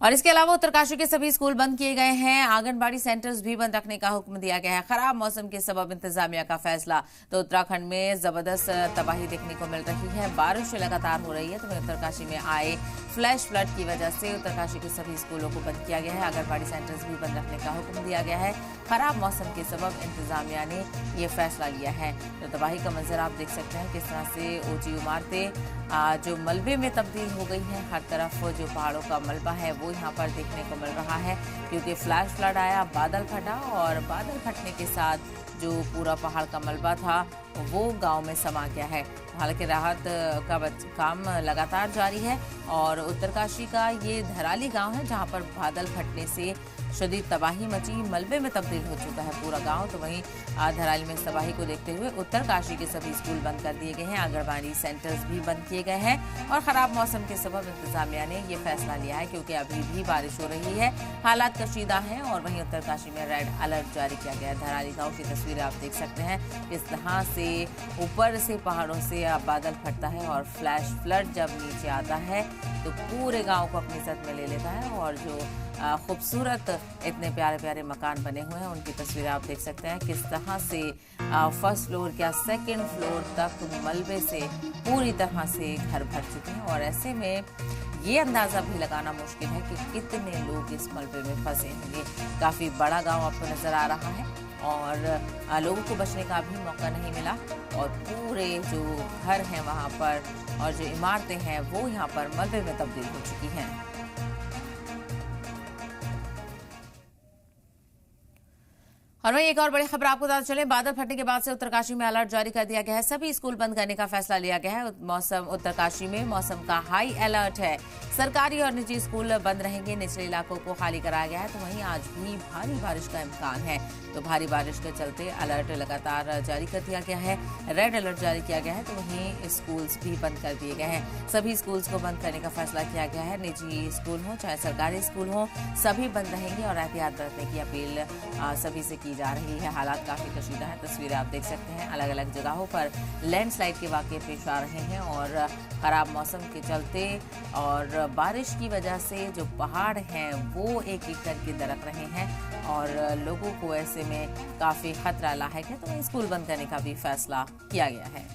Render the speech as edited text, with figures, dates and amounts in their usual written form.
और इसके अलावा उत्तरकाशी के सभी स्कूल बंद किए गए हैं। आंगनबाड़ी सेंटर्स भी बंद रखने का हुक्म दिया गया है। खराब मौसम के सबब इंतजामिया का फैसला। तो उत्तराखंड में जबरदस्त तबाही देखने को मिल रही है। बारिश लगातार हो रही है, तो उत्तरकाशी में आए फ्लैश फ्लड की वजह से उत्तरकाशी के सभी स्कूलों को बंद किया गया है। आंगनबाड़ी सेंटर्स भी बंद रखने का हुक्म दिया गया है। खराब मौसम के सबब इंतजामिया ने ये फैसला लिया है। तो तबाही का मंजर आप देख सकते हैं, किस तरह से ऊंची इमारतें जो मलबे में तब्दील हो गई हैं। हर तरफ जो पहाड़ों का मलबा है वो यहाँ पर देखने को मिल रहा है, क्योंकि फ्लैश फ्लड आया, बादल फटा और बादल फटने के साथ जो पूरा पहाड़ का मलबा था वो गांव में समा गया है। हालांकि राहत का काम लगातार जारी है। और उत्तरकाशी का ये धराली गांव है, जहां पर बादल फटने से शदीद तबाही मची, मलबे में तब्दील हो चुका है पूरा गांव। तो वहीं धराली में तबाही को देखते हुए उत्तरकाशी के सभी स्कूल बंद कर दिए गए हैं। आंगनबाड़ी सेंटर्स भी बंद किए गए हैं। और खराब मौसम के सबब इंतजामिया ने ये फैसला लिया है, क्योंकि अभी भी बारिश हो रही है, हालात कशीदा हैं। और वहीं उत्तरकाशी में रेड अलर्ट जारी किया गया है। धराली गांव की तस्वीरें आप देख सकते हैं, इस तरह से ऊपर से पहाड़ों से बादल फटता है और फ्लैश फ्लड जब नीचे आता है तो पूरे गांव को अपनी जद में ले लेता है। और जो खूबसूरत इतने प्यारे प्यारे मकान बने हुए हैं, उनकी तस्वीरें आप देख सकते हैं, किस तरह से फर्स्ट फ्लोर या सेकंड फ्लोर तक मलबे से पूरी तरह से घर भर चुके हैं। और ऐसे में ये अंदाजा भी लगाना मुश्किल है कि कितने लोग इस मलबे में फंसे होंगे। काफी बड़ा गांव आपको नजर आ रहा है और लोगों को बचने का भी मौका नहीं मिला। और पूरे जो घर हैं वहां पर और जो इमारतें हैं वो यहाँ पर मलबे में तब्दील हो चुकी हैं। और वहीं एक और बड़ी खबर आपको बताते चले, बादल फटने के बाद से उत्तरकाशी में अलर्ट जारी कर दिया गया है। सभी स्कूल बंद करने का फैसला लिया गया है। उत्तरकाशी में मौसम का हाई अलर्ट है। सरकारी और निजी स्कूल बंद रहेंगे। निचले इलाकों को खाली कराया गया है। तो वहीं आज भी भारी बारिश का इम्कान है। तो भारी बारिश के चलते अलर्ट लगातार जारी कर दिया गया है। रेड अलर्ट जारी किया गया है। तो वहीं स्कूल्स भी बंद कर दिए गए हैं। सभी स्कूल्स को बंद करने का फैसला किया गया है। निजी स्कूल हो चाहे सरकारी स्कूल हो, सभी बंद रहेंगे। और एहतियात बरतने की अपील सभी से जा रही है। हालात काफी कशीदा है। तस्वीरें आप देख सकते हैं, अलग अलग जगहों पर लैंडस्लाइड के वाकये पेश आ रहे हैं। और खराब मौसम के चलते और बारिश की वजह से जो पहाड़ हैं वो एक एक करके दरक रहे हैं और लोगों को ऐसे में काफी खतरा लायक है। तो स्कूल बंद करने का भी फैसला किया गया है।